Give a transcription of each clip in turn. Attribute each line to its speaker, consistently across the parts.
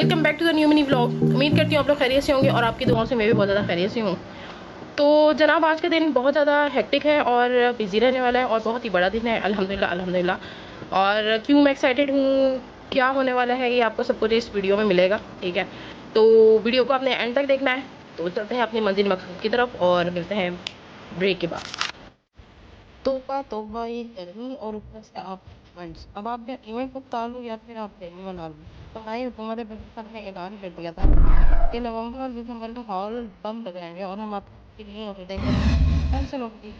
Speaker 1: Welcome back to the new mini vlog. उम्मीद करती हूँ आप लोग खैरियत से होंगे और आपकी दुआओं से मैं भी बहुत ज़्यादा खैरियत से हूँ। तो जनाब आज का दिन बहुत ज़्यादा हेक्टिक है और बिज़ी रहने वाला है और बहुत ही बड़ा दिन है अल्हम्दुलिल्लाह अल्हम्दुलिल्लाह। और क्यों मैं एक्साइटेड हूँ, क्या होने वाला है, ये आपको सब कुछ इस वीडियो में मिलेगा। ठीक है, तो वीडियो को आपने एंड तक देखना है। तो चलते हैं अपनी मंजिल मकसूद की तरफ और मिलते हैं ब्रेक के बाद। तोबा ये गर्मी और ऊपर से आप फ्रेंड्स, अब आप या इवेंट को टालो या फिर आप डेली बना लो। तो हाई हुकूमत पाकिस्तान ने ऐलान कर दिया था कि नवंबर और दिसंबर में हॉल बंद लगाएंगे और हम आपके लिए हॉलीडे कैंसिल होगी।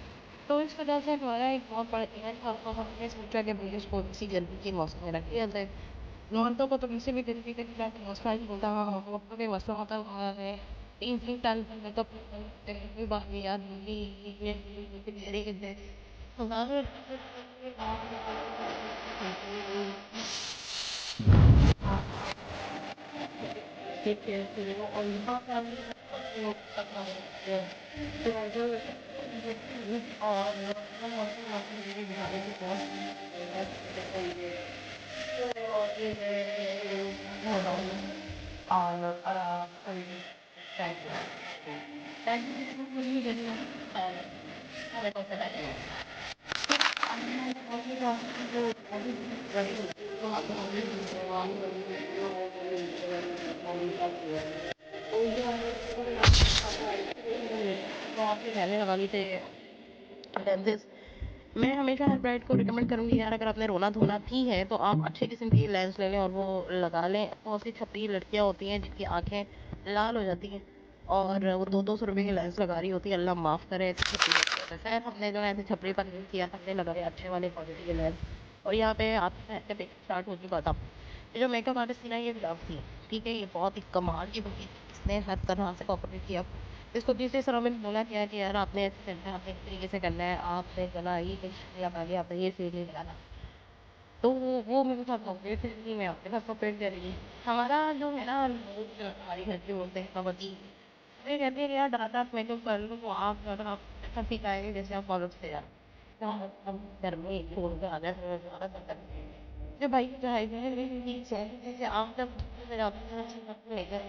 Speaker 1: तो इस वजह से हमारा एक बहुत बड़ा इवेंट था, तो हमने सोचा कि ब्रिटिश को इसी गर्मी के मौसम में रख दिया जाए। नौरतों को तो किसी भी तरीके का मसला नहीं होता, वक्त भी मसला होता है। तीन तीन टाइम तो बाकी यार पहले लगा ली थे। मैं हमेशा हर ब्राइड को रिकमेंड करूँगी यार, अगर आपने रोना धोना थी है तो आप अच्छे किस्म की लेंस ले लें और वो लगा लें। बहुत सी छपरी लड़कियाँ होती हैं जिनकी आंखें लाल हो जाती हैं और वो 200-200 रुपये की लेंस लगा रही होती है, अल्लाह माफ़ करे। तो खैर हमने जो है छपरी पर किया, हमने लगाए अच्छे वाले क्वालिटी के लेंस। और यहाँ पे आप स्टार्ट हो चुका था। ये जो मेकअप आर्टिस्ट थी ना, ये लव थी। ठीक है, ये बहुत ही कमाल की बनी, इसने हर तरह से कॉपरेट किया। इसको तीसरे सरों में बोला गया कि यार आपने ऐसे करना है, आपने इस तरीके से करना है, आपने गला ये आगे आपने ये सीढ़ी लगाना। तो वो मेरे साथ कॉपरेट करेगी, मैं आपके साथ कॉपरेट करेगी। हमारा जो है ना लोग हमारे घर के बोलते हैं पति, वे कहते हैं यार दादा आप मेकअप कर लो, तो आप ज़्यादा आप ऐसा सिखाएंगे जैसे आप कॉलेज से जाए। तो हम घर में छोड़ कर आ जाए जो भाई चाहे जैसे आप जब जाते हैं लेकर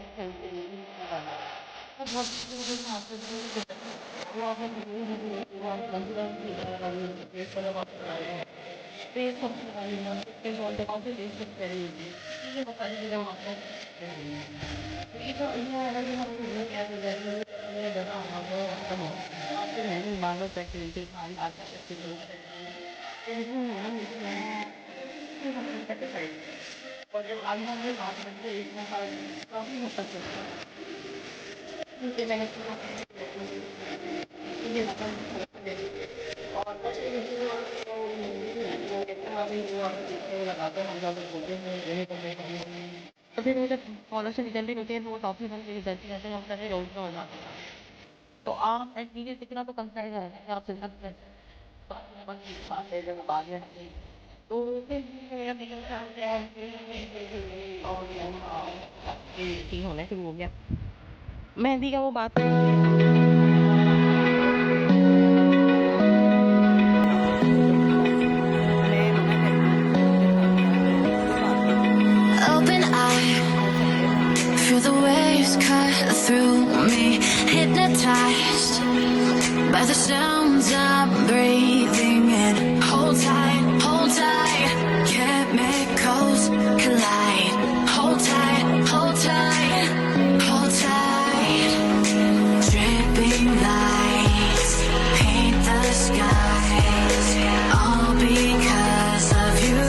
Speaker 1: तो फिर वो जब कॉलेज से निकल रही होती है तो वो टॉफी बन के रिजल्ट जैसे हम करे रोड में हो जाते हैं। तो आप एटलीस्ट इतना तो कंसाइड है आप सिर्फ तो होने शुरू हो गया मेहंदी का वो बात।
Speaker 2: Open eye, feel the waves cut through me, hypnotized by the sounds I'm breathing in. Hold tight, chemicals collide. Hold tight, hold tight, hold tight. Dripping lights paint the skies, all because of you.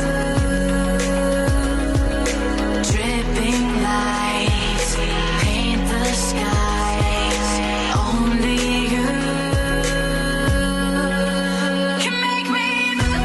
Speaker 2: Dripping lights paint the skies, only you can make me believe.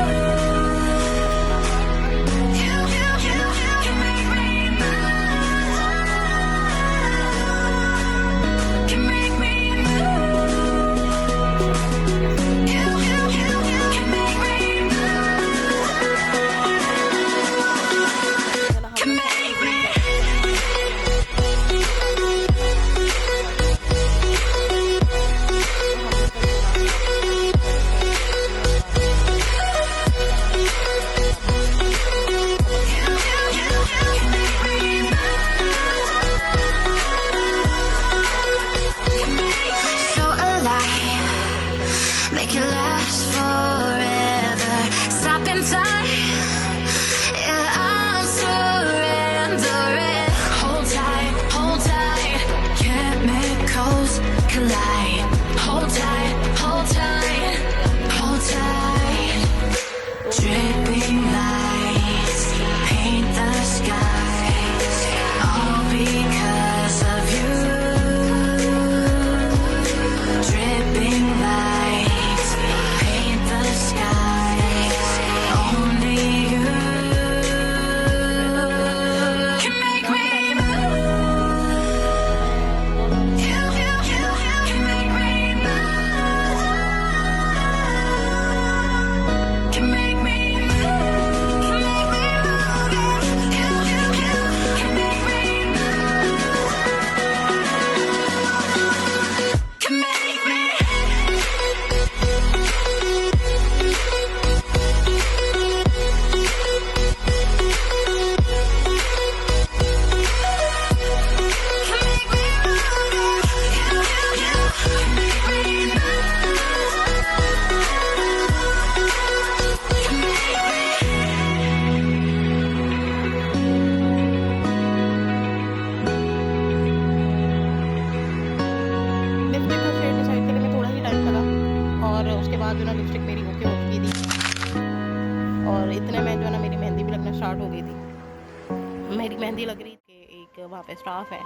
Speaker 1: Start हो गई थी। मेरी मेहंदी लग रही थी, एक वहाँ पे स्टाफ है,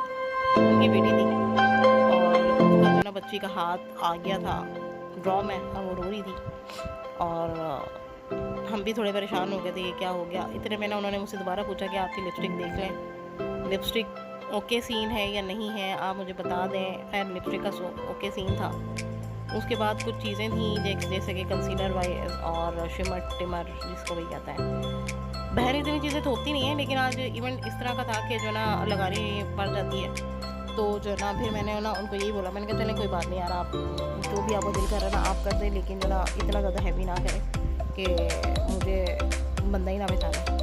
Speaker 1: उनकी बेटी थी, और उसका जो ना बच्ची का हाथ आ गया था ड्रॉ में, और वो रो रही थी। और हम भी थोड़े परेशान हो गए थे, ये क्या हो गया। इतने में ना उन्होंने मुझसे दोबारा पूछा कि आपकी लिपस्टिक देख लें, लिपस्टिक ओके सीन है या नहीं है, आप मुझे बता दें। खैर लिपस्टिक का ओके सीन था। उसके बाद कुछ चीज़ें थी जैसे कि कंसीलर वाइज और शिमर टिमर जिसको भी कहता है। बहन इतनी चीज़ें थोपती नहीं है, लेकिन आज इवेंट इस तरह का था कि जो ना लगानी पड़ जाती है। तो जो ना फिर मैंने ना उनको यही बोला, मैंने कहा चलें कोई बात नहीं यार, आप जो भी आपको दिल कर रहा है ना आप कर दें, लेकिन जो ना इतना ज़्यादा हैवी ना करें कि मुझे बंदा ही ना पहचाने।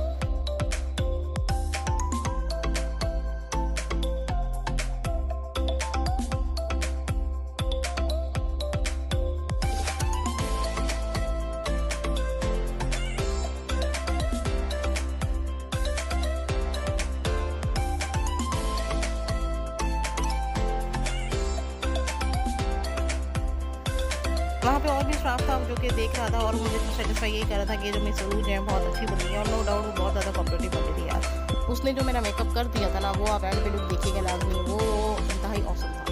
Speaker 1: वहाँ पे और भी स्टाफ था जो कि देख रहा था और मुझे सेटिस्फाई यही कर रहा था कि जो मेरी सरूज है बहुत अच्छी बनी है, और नो डाउट वो बहुत ज़्यादा कॉपरेटिव बनी थी यार। उसने जो मेरा मेकअप कर दिया था ना, वो आप एंड पे लुक देखिएगा लाजमी, वो इंतहाई औसम था।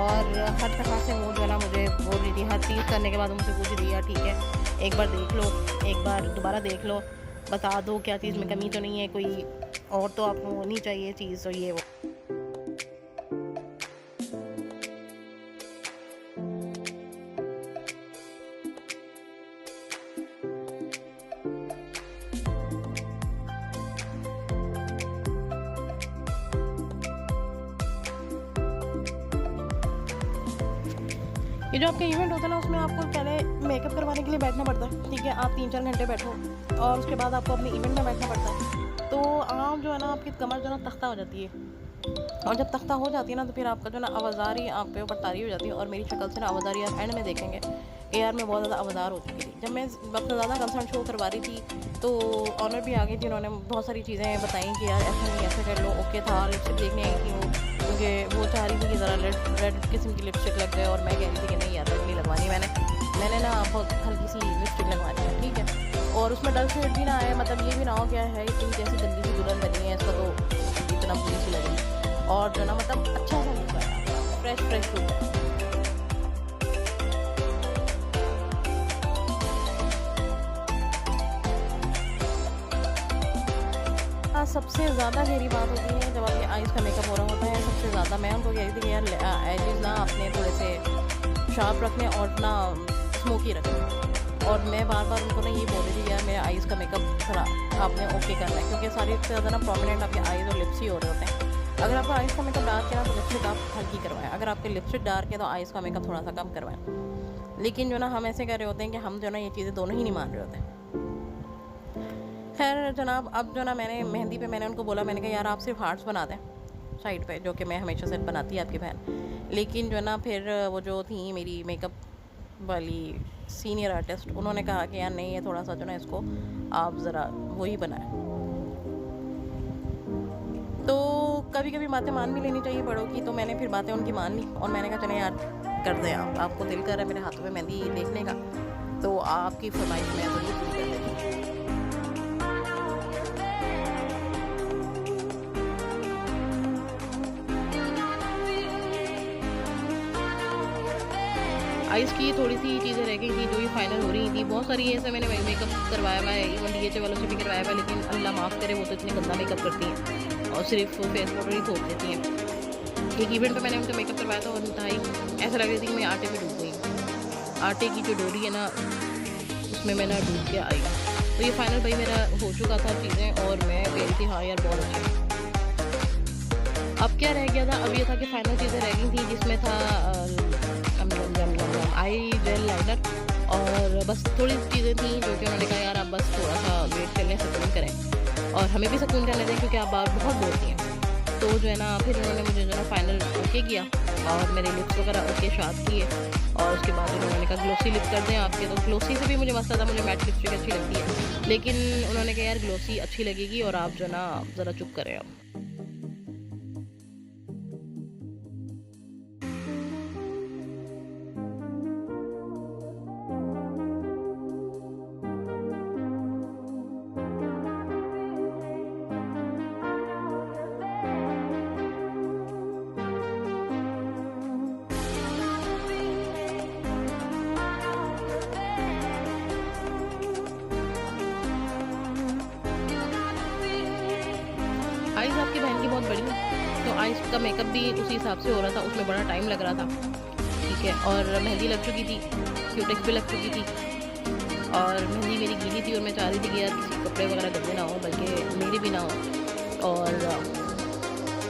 Speaker 1: और हर तरह से वो जो है ना मुझे बोल रही थी, हर चीज़ करने के बाद मुझसे पूछ रही है ठीक है एक बार देख लो, एक बार दोबारा देख लो, बता दो क्या चीज़ में कमी तो नहीं है, कोई और तो आपको होनी चाहिए चीज़, तो ये वो। ये जो आपका इवेंट होता है ना, उसमें आपको पहले मेकअप करवाने के लिए बैठना पड़ता है, ठीक है। आप 3-4 घंटे बैठो और उसके बाद आपको अपने इवेंट में बैठना पड़ता है। तो आप जो है ना आपकी कमर जो है ना तख्ता हो जाती है, और जब तख्ता हो जाती है ना तो फिर आपका जो ना आवाज़ारी आप पे ऊपर तारी हो जाती है। और मेरी शक्ल से ना आवाज़ारी आप एंड में देखेंगे कि यार मैं बहुत ज़्यादा आवाज़ार हो चुकी थी। जब मैं वक्त ज़्यादा कंसर्न शो करवा रही थी तो ऑनर भी आ गई थी, उन्होंने बहुत सारी चीज़ें बताई कि यार ऐसा नहीं ऐसे कर लो, ओके था। लिपस्टिक देखने आई थी वो, क्योंकि वो चाह रही थी कि ज़रा रेड किस्म की लिपस्टिक लग जाए, और मैं कह रही थी कि नहीं यार रेड नहीं लगवानी, मैंने ना बहुत हल्की सी लिपस्टिक लगवानी है, ठीक है। और उसमें डल शेड भी ना आए, मतलब ये भी ना हो क्या है इतनी कैसी गंदी सी दुल्हन बनी है, इसका तो इतना बुरी सी लगी। और जो ना मतलब अच्छा सा लुक है, फ्रेश लुक है। सबसे ज़्यादा गहरी बात होती है जब आपके आइज़ का मेकअप हो रहा होता है। सबसे ज़्यादा मैं उनको कह रही थी कि यार एजेस ना अपने थोड़े से शार्प रखने और ना स्मोकी रखने। और मैं बार बार उनको ना ये बोल रही थी कि यार मेरे आइज़ का मेकअप थोड़ा आपने ओके करना है, क्योंकि सारे से ज़्यादा ना प्रोमिनेंट आपके आइज़ और लिप्स ही हो रहे होते हैं। अगर आपका आइज़ का मेकअप डार्क है ना तो लिपस्टिक आप हल्की करवाएं, अगर आपके लिपस्टिक डार्क है तो आइज़ का मेकअप थोड़ा सा कम करवाएं। लेकिन जो ना हम ऐसे कर रहे होते हैं कि हम जो ना ये चीज़ें दोनों ही नहीं मान रहे होते। खैर जनाब, अब जो ना मैंने मेहंदी पे मैंने उनको बोला, मैंने कहा यार आप सिर्फ हार्ट्स बना दें साइड पे, जो कि मैं हमेशा से बनाती है आपकी बहन। लेकिन जो ना फिर वो जो थी मेरी मेकअप वाली सीनियर आर्टिस्ट, उन्होंने कहा कि यार नहीं, ये थोड़ा सा जो ना इसको आप ज़रा वही बनाएं। तो कभी कभी बातें मान भी लेनी चाहिए बड़ों की, तो मैंने फिर बातें उनकी मान ली और मैंने कहा चले यार कर दें, आपको दिल कर रहा है मेरे हाथों में मेहंदी देखने का, तो आपकी फरमाइश मैं ज़रूर पूरी कर देती हूँ। आइज़ की थोड़ी सी चीज़ें रह गई थी जो ये फाइनल हो रही थी। बहुत सारी ऐसे मैंने मेकअप करवाया हुआ है, इवन डीएचए वालों से भी करवाया हुआ है, लेकिन अल्लाह माफ़ करे वो तो इतनी गंदा मेकअप करती हैं और सिर्फ फेस पाउडर ही थोप देती हैं। एक इवेंट पे मैंने उनका मेकअप करवाया था और इंतहाई ऐसा लग रही थी कि मैं आटे में डूब गई। आटे की जो डोरी है ना उसमें मैं ना डूब के आई। तो ये फाइनल भाई मेरा हो चुका था चीज़ें, और मैं कह रही थी हाँ यार बहुत अच्छा। अब क्या रह गया था, अब ये था कि फाइनल चीज़ें रह गई थी, जिसमें था आई जेल लाइनर, और बस थोड़ी चीज़ें थी जो कि उन्होंने कहा यार आप बस थोड़ा सा वेट कर लें, सुकून करें और हमें भी सुकून करने दें, क्योंकि आप बार बहुत बोलती हैं। तो जो है ना फिर उन्होंने मुझे जो है ना फाइनल ओके किया और मेरे लिप्स वगैरह ओके शार्प किए, और उसके बाद उन्होंने कहा ग्लोसी लिप कर दें आपके। तो ग्लोसी से भी मुझे मसला था, मुझे मैट लिपस्टिक अच्छी लगती है, लेकिन उन्होंने कहा यार ग्लोसी अच्छी लगेगी और आप जो है ना ज़रा चुप करें अब। आइज़ आपकी बहन की बहुत बड़ी है, तो आइज़ का मेकअप भी उसी हिसाब से हो रहा था, उसमें बड़ा टाइम लग रहा था, ठीक है। और मेहंदी लग चुकी थी, क्यूटेक्स भी लग चुकी थी, और मेहंदी मेरी गीली थी और मैं चाह रही थी कि यार किसी कपड़े वगैरह गंदे ना हो, बल्कि मेरे भी ना हो। और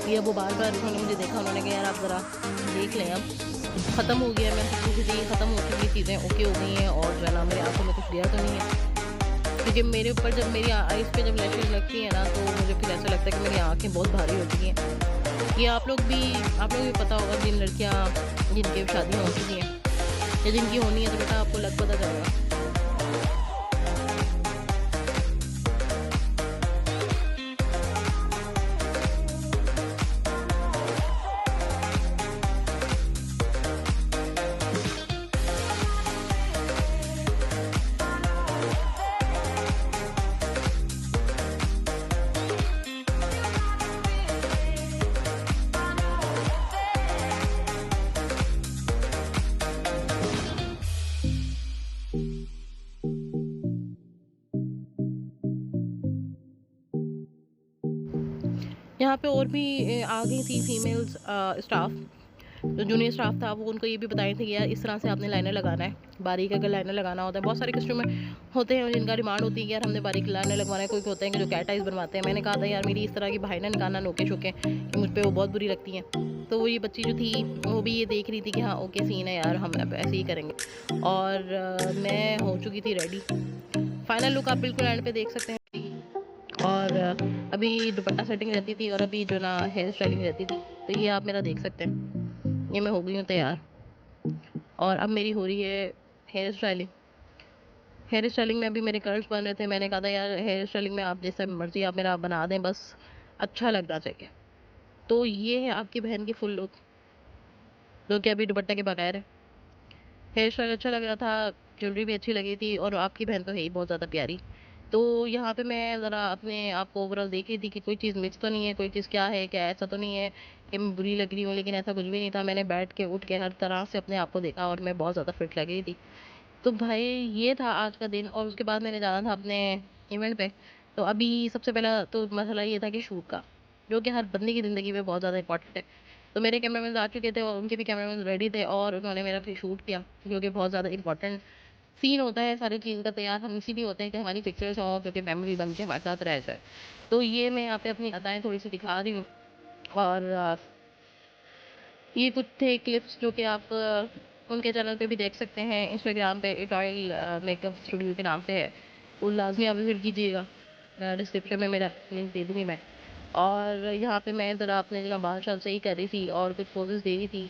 Speaker 1: ये वो बार बार उन्होंने मुझे देखा, उन्होंने कहा यार आप ज़रा देख लें, अब ख़त्म हो गया, मैं सोच रही थी ख़त्म हो चुकी चीज़ें ओके हो गई हैं, और जो है ना मेरी आँखों में कुछ गया तो नहीं है, क्योंकि मेरे ऊपर जब मेरी आइज़ पे जब लैशेज़ लगती हैं ना, तो मुझे फिर ऐसा लगता है कि मेरी आँखें बहुत भारी हो चुकी हैं। ये आप लोग भी पता होगा, जिन लड़कियाँ जिनकी शादियाँ हो चुकी हैं या जिनकी होनी है, तो बेटा आपको लग पता चलेगा। यहाँ पे और भी आ गई थी फीमेल्स स्टाफ, जो जूनियर स्टाफ था, वो उनको ये भी बताए थे कि यार इस तरह से आपने लाइनर लगाना है, बारीक अगर लाइनर लगाना होता है। बहुत सारे कस्टमर होते हैं जिनका डिमांड होती है कि यार हमने बारीक लाइनर लगवाना है, कोई होते हैं कि जो कैट आइज बनवाते हैं। मैंने कहा था यार मेरी इस तरह की भाई ना निकालना नोके शोके, कि मुझ पर वो बहुत बुरी लगती हैं। तो वो ये बच्ची जो थी वो भी ये देख रही थी कि हाँ ओके सीन है यार, हम ऐसे ही करेंगे। और मैं हो चुकी थी रेडी, फाइनल लुक आप बिल्कुल एंड पे देख सकते हैं। और अभी दुपट्टा सेटिंग रहती थी और अभी जो ना हेयर स्टाइलिंग रहती थी, तो ये आप मेरा देख सकते हैं, ये मैं हो गई हूँ तैयार। और अब मेरी हो रही है हेयर स्टाइलिंग। हेयर स्टाइलिंग में अभी मेरे कर्ल्स बन रहे थे, मैंने कहा था यार हेयर स्टाइलिंग में आप जैसा मर्जी आप मेरा बना दें, बस अच्छा लगना चाहिए। तो ये है आपकी बहन की फुल लुक, जो कि अभी दुपट्टे के बगैर है। हेयर स्टाइल अच्छा लग रहा था, ज्वेलरी भी अच्छी लगी थी, और आपकी बहन तो है ही बहुत ज़्यादा प्यारी। तो यहाँ पे मैं ज़रा अपने आप को ओवरऑल देख रही थी कि कोई चीज़ मिस तो नहीं है, कोई चीज़ क्या है, क्या ऐसा तो नहीं है कि मैं बुरी लग रही हूँ, लेकिन ऐसा कुछ भी नहीं था। मैंने बैठ के उठ के हर तरह से अपने आप को देखा और मैं बहुत ज़्यादा फिट लग रही थी। तो भाई ये था आज का दिन, और उसके बाद मैंने जाना था अपने इवेंट पे। तो अभी सबसे पहला तो मसला ये था कि शूट का, जो कि हर बंदे की ज़िंदगी में बहुत ज़्यादा इंपॉर्टेंट है। तो मेरे कैमरामैन आ चुके थे और उनके भी कैमरामैन रेडी थे, और उन्होंने मेरा फिर शूट किया, जो कि बहुत ज़्यादा इंपॉर्टेंट सीन होता है सारी चीज़ का तैयार। हम इसीलिए होते हैं कि हमारी पिक्चर्स हो, क्योंकि मेमोरी बन के हमारे साथ रह जाए। तो ये मैं यहाँ पे अपनी अदाएँ थोड़ी सी दिखा रही हूँ। और ये कुछ थे क्लिप्स जो कि आप उनके चैनल पे भी देख सकते हैं, इंस्टाग्राम पे इटॉयल मेकअप स्टूडियो के नाम से है, वो लाजमी आप विजिट कीजिएगा। डिस्क्रिप्शन में मेरा लिंक दे दूँगी मैं। और यहाँ पे मैं ज़रा अपने जगह बाल शाल सही कर रही थी और कुछ पोजेस दे रही थी,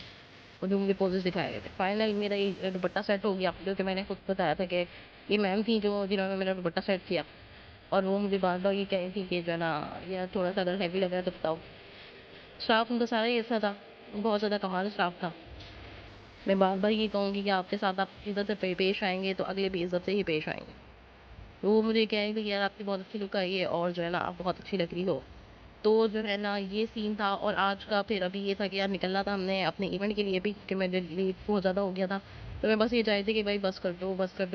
Speaker 1: वो जो मुझे पोजेस दिखाए गए थे। फाइनल मेरा ये दुपट्टा सेट हो गया, जो कि मैंने खुद बताया था कि ये मैम थी जो जिन्होंने मेरा दुपट्टा सेट किया, और वो मुझे बार बार ये कह रही थी कि जो है ना यार थोड़ा सा अगर हैवी लग रहा है तो बताओ। स्टाफ उनका सारा ही ऐसा था, बहुत ज़्यादा कमाल स्टाफ था। मैं बार-बार ये कहूँगी कि आपके साथ आप इज़्ज़त से पेश आएँगे तो अगले भी इज़्ज़त से ही पेश आएँगे। तो वो मुझे कहेंगे कि यार आपकी बहुत अच्छी लुक आई है और जो है ना आप बहुत अच्छी लग रही हो। तो जो है ना ये सीन था, और आज का फिर अभी ये था कि यार निकलना था हमने अपने इवेंट के लिए भी, क्योंकि मेरे लेट बहुत ज़्यादा हो गया था। तो मैं बस ये चाह रही थी कि भाई बस कर दो,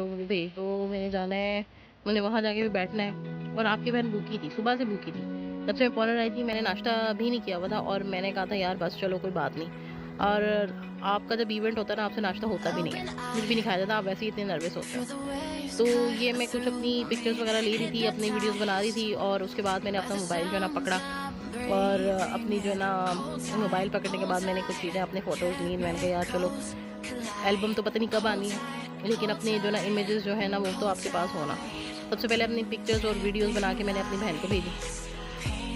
Speaker 1: मुझे भेज दो, मैंने जाना है, मुझे वहाँ जाके भी बैठना है। और आपकी बहन भूखी थी, सुबह से भूखी थी। जब से मैं पार्लर आई थी मैंने नाश्ता भी नहीं किया हुआ था, और मैंने कहा था यार बस चलो कोई बात नहीं। और आपका जब इवेंट होता है ना, आपसे नाश्ता होता भी नहीं है, कुछ भी नहीं खाया जाता, आप वैसे ही इतने नर्वस होते हो। तो ये मैं कुछ अपनी पिक्चर्स वगैरह ले रही थी, अपनी वीडियोस बना रही थी, और उसके बाद मैंने अपना मोबाइल जो है ना पकड़ा, और अपनी जो है ना मोबाइल पकड़ने के बाद मैंने कुछ चीज़ें अपने फ़ोटोज़ ली। मैंने कहा यार चलो एल्बम तो पता नहीं कब आनी है, लेकिन अपने जो ना इमेजेस जो है ना वो तो आपके पास होना। सबसे पहले अपनी पिक्चर्स और वीडियोस बना के मैंने अपनी बहन को भेजी।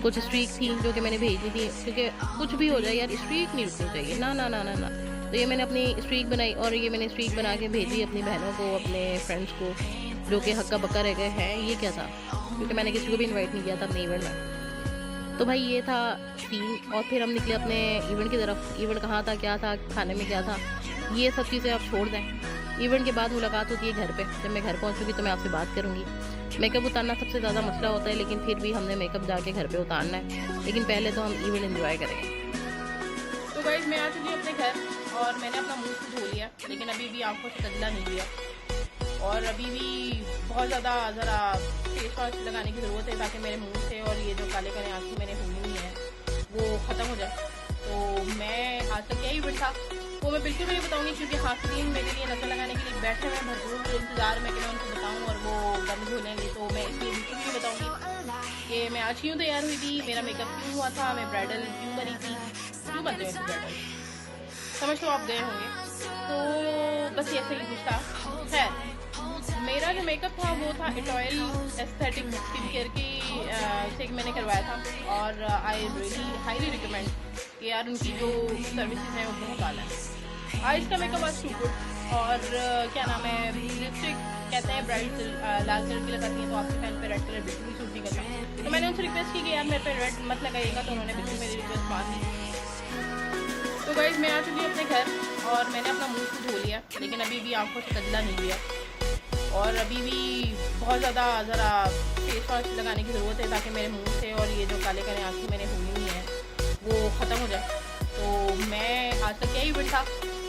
Speaker 1: कुछ स्ट्रीक थी जो कि मैंने भेजी थी, क्योंकि कुछ भी हो जाए यार स्ट्रीक नहीं रुकनी चाहिए, ना ना ना ना ना। तो ये मैंने अपनी स्ट्रीक बनाई, और ये मैंने स्ट्रीक बना के भेजी अपनी बहनों को, अपने फ्रेंड्स को, जो कि हक्का बक्का रह गए हैं। ये क्या था, क्योंकि मैंने किसी को भी इन्वाइट नहीं किया था अपने इवेंट में। तो भाई ये था सीन, और फिर हम निकले अपने इवेंट की तरफ। इवेंट कहाँ था, क्या था, खाने में क्या था, ये सब चीज़ें आप छोड़ दें। इवेंट के बाद मुलाकात होती है घर पे। जब मैं घर पहुँचूँगी तो मैं आपसे बात करूँगी। मेकअप उतारना सबसे ज़्यादा मसला होता है, लेकिन फिर भी हमने मेकअप जाके घर पे उतारना है, लेकिन पहले तो हम इवेंट एंजॉय करेंगे। तो गाइस मैं आ चुकी हूँ अपने घर, और मैंने अपना मुँह तो धो लिया, लेकिन अभी भी आंखों से कजला नहीं लिया, और अभी भी बहुत ज़्यादा ज़रा फेस वॉश लगाने की ज़रूरत है ताकि मेरे मुंह से और ये जो काले काले आंखें मैंने हुई हुई हैं वो ख़त्म हो जाए। तो मैं आज तक क्या ही था वो मैं बिल्कुल भी नहीं बताऊंगी, क्योंकि हासिरीन मेरे लिए नज़र लगाने के लिए बैठे हुए हैं भरपूर इंतज़ार में कि मैं उनको बताऊं और वो बंद हो लेंगे। तो मैं इसलिए बिल्कुल भी नहीं बताऊंगी कि मैं आज क्यों तैयार हुई थी, मेरा मेकअप क्यों हुआ था, मैं ब्राइडल क्यों बनी थी, क्यों बनते हैं ब्राइडल, समझ तो आप गए होंगे। तो बस ये सही कुछ था। खैर, मेरा जो मेकअप था वो था इटॉयल एस्थेटिक स्किन केयर की से मैंने करवाया था और आई रियली हाईली रिकमेंड कि यार उनकी जो सर्विसेज हैं वो बहुत आला है। आज का मेकअप आज टू गुड। और क्या नाम है, लिपस्टिक कहते हैं ब्राइट लाल कलर की लगाती हैं तो आपके फैन पे रेड कलर बिल्कुल भी सूट नहीं करता। तो मैंने उनसे रिक्वेस्ट की कि यार मेरे पे रेड मत लगाइएगा, तो उन्होंने बिल्कुल मेरी रिक्वेस्ट मान ली। तो गाइस मैं आ चुकी हूँ अपने घर और मैंने अपना मुंह तो धो लिया, लेकिन अभी भी आंखों से कजला नहीं लिया और अभी भी बहुत ज़्यादा ज़रा फेस वॉश लगाने की ज़रूरत है ताकि मेरे मुंह से और ये जो काले काले आंखें मैंने हुई हुई हैं वो ख़त्म हो जाए। तो मैं आज तक क्या ही था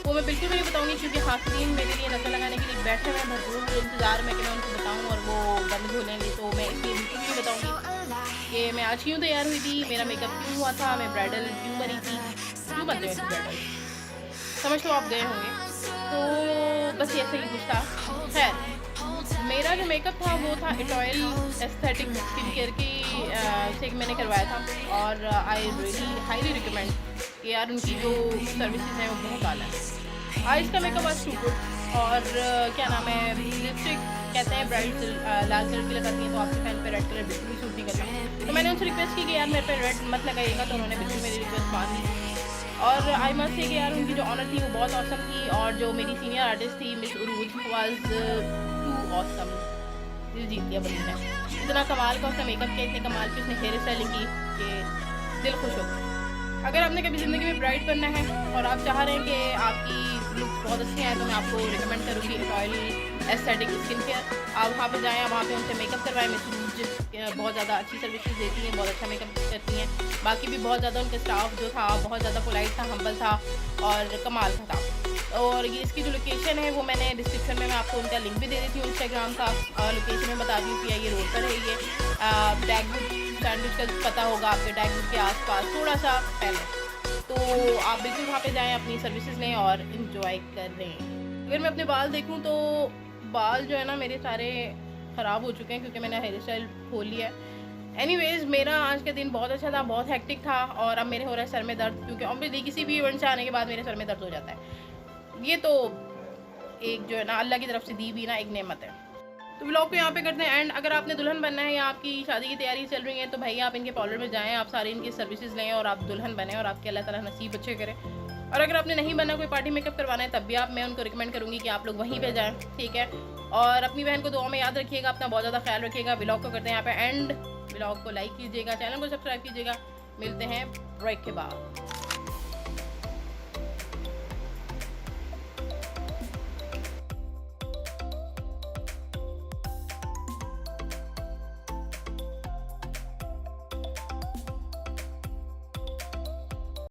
Speaker 1: वो मैं बिल्कुल भी नहीं बताऊंगी, क्योंकि हासिरीन मेरे लिए नज़र लगाने के लिए बैठे हुए हैं भरपूर इंतज़ार में कि मैं उनको बताऊं और वो बंद हो लेंगे। तो मैं इसलिए बिल्कुल भी नहीं बताऊंगी कि मैं आज क्यों तैयार हुई थी, मेरा मेकअप क्यों हुआ था, मैं ब्राइडल क्यों बनी थी, क्यों बनते हैं ब्राइडल, समझ तो आप गए होंगे। तो बस ये सही कुछ था। खैर, मेरा जो मेकअप था वो था इटॉयल एस्थेटिक स्किन केयर की से मैंने करवाया था और आई रियली हाईली रिकमेंड कि यार उनकी जो सर्विसेज हैं वो बहुत आला है। आज का मेकअप आज टू गुड। और क्या नाम है, लिपस्टिक कहते हैं ब्राइट लाल कलर की लगाती हैं तो आपके फैन पे रेड कलर बिल्कुल भी सूट नहीं करता। तो मैंने उनसे रिक्वेस्ट की कि यार मेरे पे रेड मत लगाइएगा, तो उन्होंने बिल्कुल मेरी रिक्वेस्ट मान ली। और आई मस्ट से कि यार उनकी जो ऑनर थी वो बहुत औसम थी और जो मेरी सीनियर आर्टिस्ट थी miss Urooj was to awesome. दिल जीत लिया बंदी ने, इतना कमाल का उसने मेकअप किया, इतने कमाल की उसने हेयर स्टाइलिंग की कि दिल खुश हो गया। अगर आपने कभी ज़िंदगी में ब्राइट बनना है और आप चाह रहे हैं कि आपकी लुक बहुत अच्छी आए तो मैं आपको रिकमेंड करूँगी इटॉयल एस्थेटिक स्किन केयर। आप वहाँ पे जाएँ, वहाँ पे उनसे मेकअप करवाएं। मिस उरूज बहुत ज़्यादा अच्छी सर्विसेज देती हैं, बहुत अच्छा मेकअप करती हैं। बाकी भी बहुत ज़्यादा उनका स्टाफ जो था बहुत ज़्यादा पोलाइट था, हम्बल था और कमाल का था। और ये इसकी जो लोकेशन है वो मैंने डिस्क्रिप्शन में मैं आपको उनका लिंक भी दे देती हूँ इंस्टाग्राम का। लोकेशन में बता दी थी, ये रोड पर है, ये डैगवुड सैंडविच का पता होगा आपके, डैगवुड के आसपास थोड़ा सा पहले। तो आप बिल्कुल वहाँ पे जाएं, अपनी सर्विसेज लें और इन्जॉय करें। अगर मैं अपने बाल देखूँ तो बाल जो है ना मेरे सारे ख़राब हो चुके हैं क्योंकि मैंने हेयर स्टाइल खोल लिया है। एनीवेज, मेरा आज का दिन बहुत अच्छा था, बहुत हेक्टिक था और अब मेरे हो रहा है सर में दर्द, क्योंकि ऑब्वियसली किसी भी इवेंट से आने के बाद मेरे सर में दर्द हो जाता है। ये तो एक जो है ना अल्लाह की तरफ से दी भी ना एक नेमत है। तो व्लॉग को यहाँ पे करते हैं एंड। अगर आपने दुल्हन बनना है या आपकी शादी की तैयारी चल रही है तो भाई आप इनके पार्लर में जाएँ, आप सारी इनकी सर्विसेज लें और आप दुल्हन बने और आपके अल्लाह ताला नसीब अच्छे करें। और अगर आपने नहीं बनना, कोई पार्टी मेकअप करवाना है, तब भी मैं उनको रिकमेंड करूँगी कि आप लोग वहीं पे जाएं, ठीक है। और अपनी बहन को दुआ में याद रखिएगा, अपना बहुत ज़्यादा ख्याल रखिएगा। व्लॉग को करते हैं यहाँ पे एंड। व्लॉग को लाइक कीजिएगा, चैनल को सब्सक्राइब कीजिएगा। मिलते हैं ब्रेक के बाद।